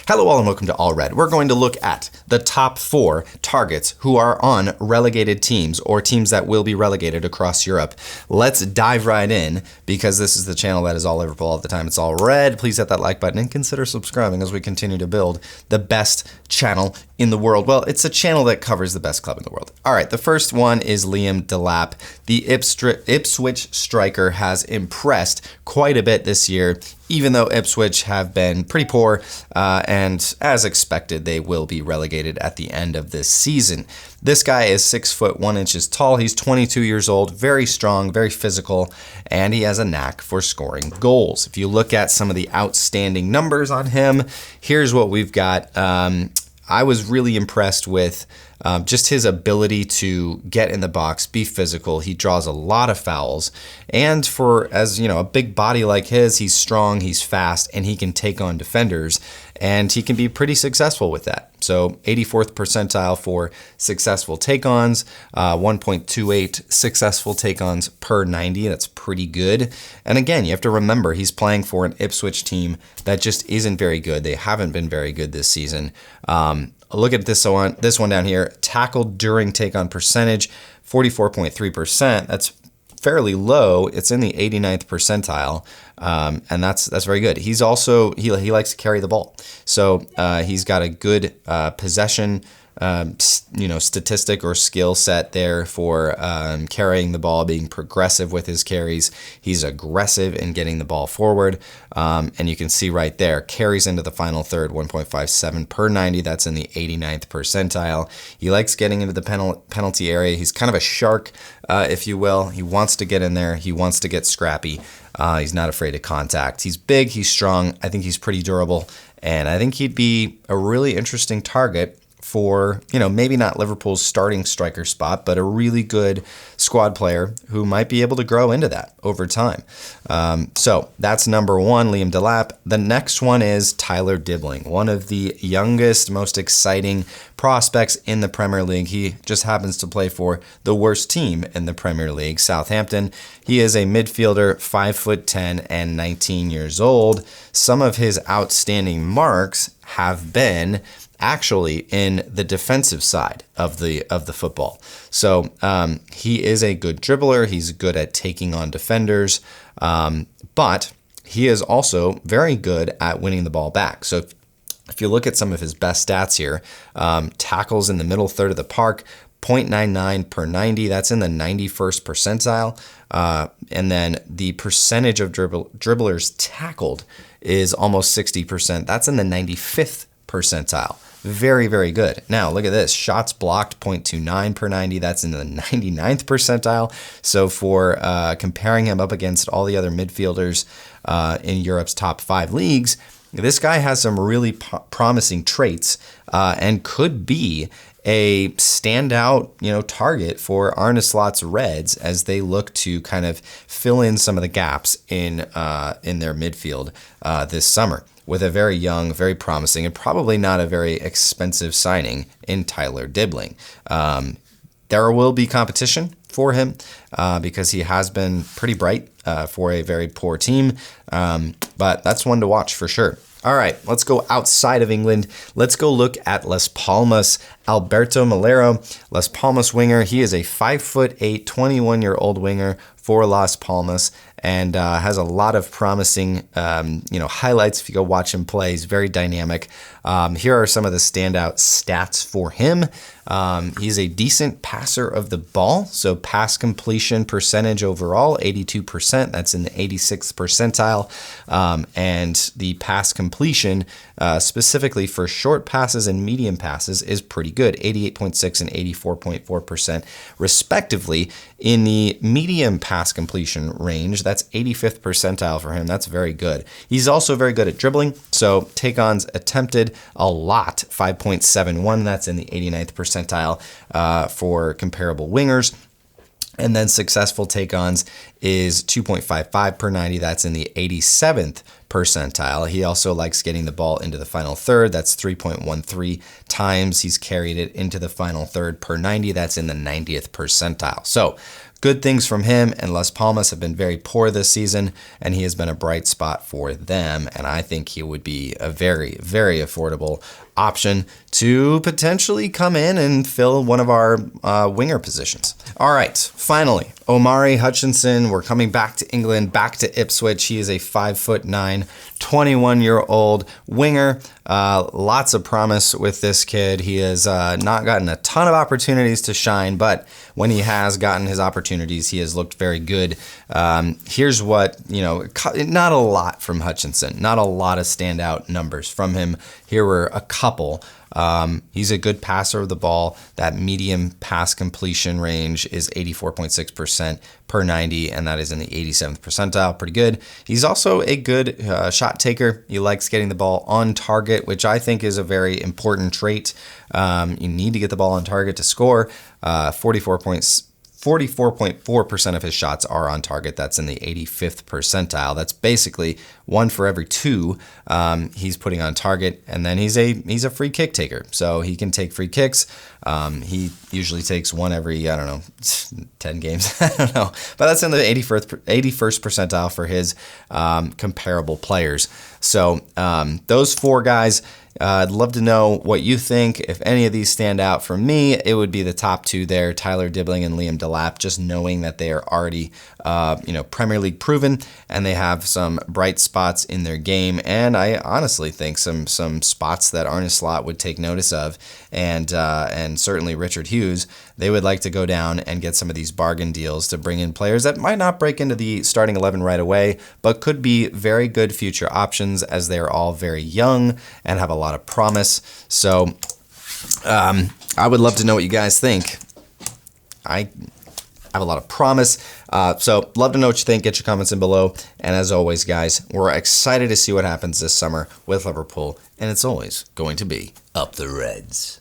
Hello all and welcome to All Red. We're going to look at the top 4 targets who are on relegated teams or teams that will be relegated across Europe. Let's dive right in because this is the channel that is all Liverpool all the time. It's All Red. Please hit that like button and consider subscribing as we continue to build the best channel in the world. Well, it's a channel that covers the best club in the world. All right, the first one is Liam Delap. The Ipswich striker has impressed quite a bit this year, even though Ipswich have been pretty poor, and as expected, they will be relegated at the end of this season. This guy is 6 foot 1 inches tall. He's 22 years old, very strong, very physical, and he has a knack for scoring goals. If you look at some of the outstanding numbers on him, here's what we've got. I was really impressed with just his ability to get in the box, be physical. He draws a lot of fouls, and as you know, a big body like his, he's strong, he's fast, and he can take on defenders, and he can be pretty successful with that. So 84th percentile for successful take-ons, 1.28 successful take-ons per 90. That's pretty good. And again, you have to remember he's playing for an Ipswich team that just isn't very good. They haven't been very good this season. Look at this one down here. Tackled during take-on percentage, 44.3%. That's fairly low. It's in the 89th percentile, and that's very good. He's also he likes to carry the ball, so he's got a good possession statistic or skill set there for carrying the ball, being progressive with his carries. He's aggressive in getting the ball forward, and you can see right there, carries into the final third, 1.57 per 90. That's in the 89th percentile. He likes getting into the penalty area. He's kind of a shark, if you will. He wants to get in there. He wants to get scrappy. He's not afraid of contact. He's big. He's strong. I think he's pretty durable, and I think he'd be a really interesting target for, maybe not Liverpool's starting striker spot, but a really good squad player who might be able to grow into that over time. So that's number 1, Liam Delap. The next one is Tyler Dibling, one of the youngest, most exciting prospects in the Premier League. He just happens to play for the worst team in the Premier League, Southampton. He is a midfielder, 5'10" and 19 years old. Some of his outstanding marks have been actually in the defensive side of the football. So he is a good dribbler. He's good at taking on defenders, but he is also very good at winning the ball back. So if you look at some of his best stats here, tackles in the middle third of the park, 0.99 per 90. That's in the 91st percentile. And then the percentage of dribblers tackled is almost 60%. That's in the 95th percentile. Very, very good. Now, look at this. Shots blocked, 0.29 per 90. That's in the 99th percentile. So for comparing him up against all the other midfielders in Europe's top 5 leagues, this guy has some really promising traits and could be a standout, target for Arne Slot's Reds as they look to kind of fill in some of the gaps in their midfield this summer, with a very young, very promising, and probably not a very expensive signing in Tyler Dibling. There will be competition for him because he has been pretty bright for a very poor team, but that's one to watch for sure. All right, let's go outside of England. Let's go look at Las Palmas. Alberto Moleiro, Las Palmas winger. He is a 5'8", 21-year-old winger for Las Palmas, and has a lot of promising, highlights if you go watch him play. He's very dynamic. Here are some of the standout stats for him. He's a decent passer of the ball, so pass completion percentage overall, 82%. That's in the 86th percentile. And the pass completion, specifically for short passes and medium passes, is pretty good, 88.6 and 84.4% respectively. In the medium pass completion range, that's 85th percentile for him. That's very good. He's also very good at dribbling, so take-ons attempted a lot, 5.71. That's in the 89th percentile for comparable wingers. And then successful take-ons is 2.55 per 90. That's in the 87th percentile. He also likes getting the ball into the final third. That's 3.13 times he's carried it into the final third per 90. That's in the 90th percentile. So good things from him, and Las Palmas have been very poor this season, and he has been a bright spot for them, and I think he would be a very, very affordable option to potentially come in and fill one of our winger positions. All right, finally, Omari Hutchinson. We're coming back to England, back to Ipswich. He is a 5'9", 21-year-old winger. Lots of promise with this kid. He has not gotten a ton of opportunities to shine, but when he has gotten his opportunities, he has looked very good. Here's what, not a lot from Hutchinson, not a lot of standout numbers from him. Here were a couple. He's a good passer of the ball. That medium pass completion range is 84.6% per 90, and that is in the 87th percentile. Pretty good. He's also a good shot taker. He likes getting the ball on target, which I think is a very important trait. You need to get the ball on target to score. 44.4% of his shots are on target. That's in the 85th percentile. That's basically 1 for every 2 he's putting on target. And then he's a free kick taker, so he can take free kicks. He usually takes 1 every 10 games. I don't know, but that's in the 81st percentile for his comparable players. So those 4 guys. I'd love to know what you think. If any of these stand out for me, it would be the top 2 there, Tyler Dibling and Liam Delap, just knowing that they are already, Premier League proven, and they have some bright spots in their game. And I honestly think some spots that Arne Slot would take notice of, and certainly Richard Hughes, they would like to go down and get some of these bargain deals to bring in players that might not break into the starting 11 right away, but could be very good future options, as they are all very young and have a lot of promise. So I would love to know what you guys think. I have a lot of promise. So love to know what you think. Get your comments in below. And as always, guys, we're excited to see what happens this summer with Liverpool. And it's always going to be up the Reds.